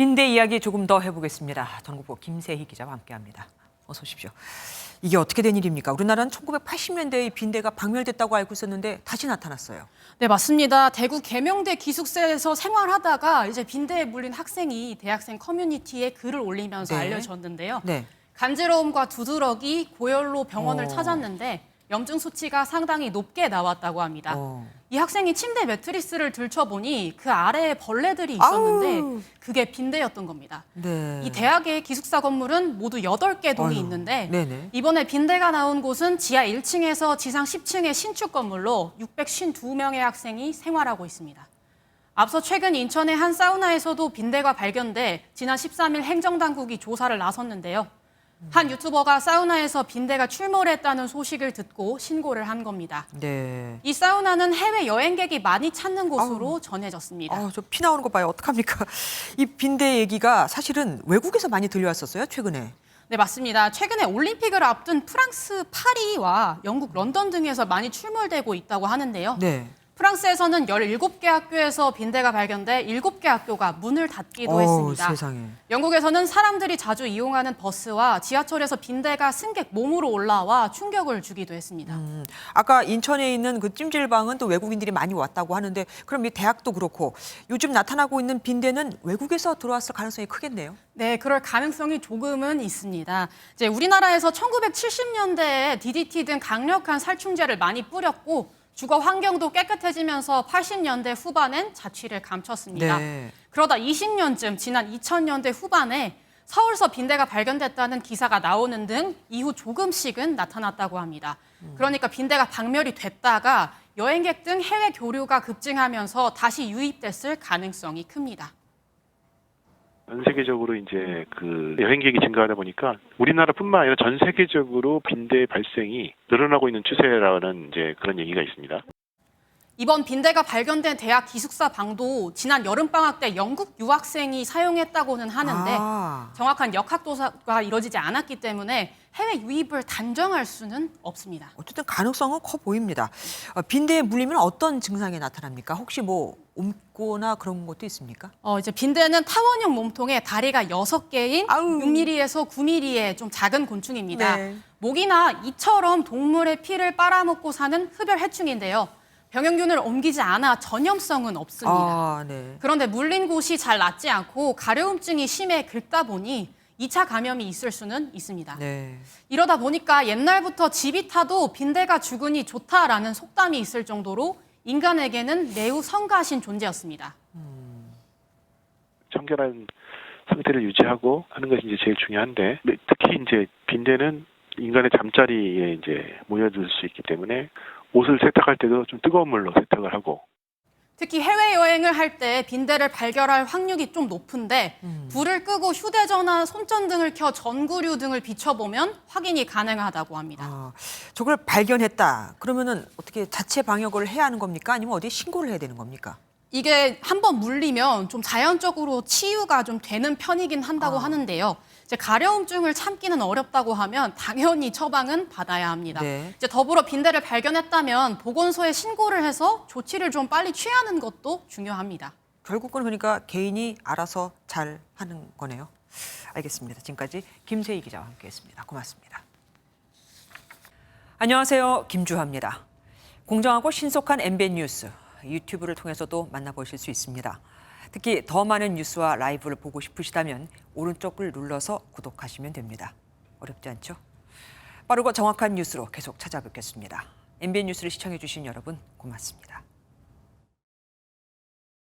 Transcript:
빈대 이야기 조금 더 해보겠습니다. 전국보 김세희 기자와 함께합니다. 어서 오십시오. 이게 어떻게 된 일입니까? 우리나라는 1980년대에 빈대가 박멸됐다고 알고 있었는데 다시 나타났어요. 네, 맞습니다. 대구 계명대 기숙사에서 생활하다가 이제 빈대에 물린 학생이 대학생 커뮤니티에 글을 올리면서 네. 알려졌는데요. 네. 간지러움과 두드러기, 고열로 병원을 찾았는데 염증 수치가 상당히 높게 나왔다고 합니다. 이 학생이 침대 매트리스를 들춰보니 그 아래에 벌레들이 있었는데 아우. 그게 빈대였던 겁니다. 네. 이 대학의 기숙사 건물은 모두 8개 동이 아유. 있는데 네네. 이번에 빈대가 나온 곳은 지하 1층에서 지상 10층의 신축 건물로 652명의 학생이 생활하고 있습니다. 앞서 최근 인천의 한 사우나에서도 빈대가 발견돼 지난 13일 행정당국이 조사를 나섰는데요. 한 유튜버가 사우나에서 빈대가 출몰했다는 소식을 듣고 신고를 한 겁니다. 네. 이 사우나는 해외 여행객이 많이 찾는 곳으로 전해졌습니다. 저 피 나오는 거 봐요. 어떡합니까? 이 빈대 얘기가 사실은 외국에서 많이 들려왔었어요, 최근에. 네, 맞습니다. 최근에 올림픽을 앞둔 프랑스 파리와 영국 런던 등에서 많이 출몰되고 있다고 하는데요. 네. 프랑스에서는 17개 학교에서 빈대가 발견돼 7개 학교가 문을 닫기도 했습니다. 세상에. 영국에서는 사람들이 자주 이용하는 버스와 지하철에서 빈대가 승객 몸으로 올라와 충격을 주기도 했습니다. 아까 인천에 있는 그 찜질방은 또 외국인들이 많이 왔다고 하는데 그럼 이 대학도 그렇고 요즘 나타나고 있는 빈대는 외국에서 들어왔을 가능성이 크겠네요. 네, 그럴 가능성이 조금은 있습니다. 이제 우리나라에서 1970년대에 DDT 등 강력한 살충제를 많이 뿌렸고 주거 환경도 깨끗해지면서 80년대 후반엔 자취를 감췄습니다. 네. 그러다 20년쯤 지난 2000년대 후반에 서울서 빈대가 발견됐다는 기사가 나오는 등 이후 조금씩은 나타났다고 합니다. 그러니까 빈대가 박멸이 됐다가 여행객 등 해외 교류가 급증하면서 다시 유입됐을 가능성이 큽니다. 전 세계적으로 이제 그 여행객이 증가하다 보니까 우리나라뿐만 아니라 전 세계적으로 빈대 발생이 늘어나고 있는 추세라는 이제 그런 얘기가 있습니다. 이번 빈대가 발견된 대학 기숙사 방도 지난 여름방학 때 영국 유학생이 사용했다고는 하는데 정확한 역학조사가 이뤄지지 않았기 때문에 해외 유입을 단정할 수는 없습니다. 어쨌든 가능성은 커 보입니다. 빈대에 물리면 어떤 증상이 나타납니까? 혹시 뭐 옮거나 그런 것도 있습니까? 이제 빈대는 타원형 몸통에 다리가 6개인 아우. 6mm에서 9mm의 좀 작은 곤충입니다. 네. 모기나 이처럼 동물의 피를 빨아먹고 사는 흡혈 해충인데요. 병용균을 옮기지 않아 전염성은 없습니다. 네. 그런데 물린 곳이 잘 낫지 않고 가려움증이 심해 긁다 보니 2차 감염이 있을 수는 있습니다. 네. 이러다 보니까 옛날부터 집이 타도 빈대가 죽으니 좋다라는 속담이 있을 정도로 인간에게는 매우 성가신 존재였습니다. 청결한 상태를 유지하고 하는 것이 이제 제일 중요한데 특히 이제 빈대는 인간의 잠자리에 이제 모여들 수 있기 때문에 옷을 세탁할 때도 좀 뜨거운 물로 세탁을 하고 특히 해외여행을 할 때 빈대를 발견할 확률이 좀 높은데 불을 끄고 휴대전화, 손전등을 켜 전구류 등을 비춰보면 확인이 가능하다고 합니다. 저걸 발견했다. 그러면은 어떻게 자체 방역을 해야 하는 겁니까? 아니면 어디에 신고를 해야 되는 겁니까? 이게 한번 물리면 좀 자연적으로 치유가 좀 되는 편이긴 한다고 하는데요. 이제 가려움증을 참기는 어렵다고 하면 당연히 처방은 받아야 합니다. 네. 이제 더불어 빈대를 발견했다면 보건소에 신고를 해서 조치를 좀 빨리 취하는 것도 중요합니다. 결국은 그러니까 개인이 알아서 잘 하는 거네요. 알겠습니다. 지금까지 김세희 기자와 함께했습니다. 고맙습니다. 안녕하세요. 김주하입니다. 공정하고 신속한 MBN 뉴스 유튜브를 통해서도 만나보실 수 있습니다. 특히 더 많은 뉴스와 라이브를 보고 싶으시다면 오른쪽을 눌러서 구독하시면 됩니다. 어렵지 않죠? 빠르고 정확한 뉴스로 계속 찾아뵙겠습니다. MBN 뉴스를 시청해 주신 여러분 고맙습니다.